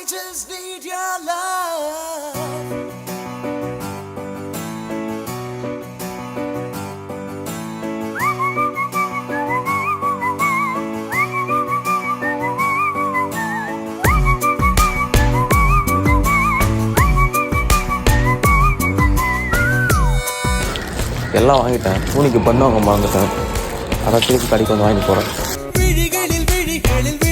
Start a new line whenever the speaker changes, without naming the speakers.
just need your love.
எல்லாம் வாங்கிட்டேன். துணிக்கு பண்ணவங்க மறந்துட்டேன். அதை திருப்பி கடைக்கு வந்து வாங்கி போகிறேன்.
விழிகளில் விழிகளில்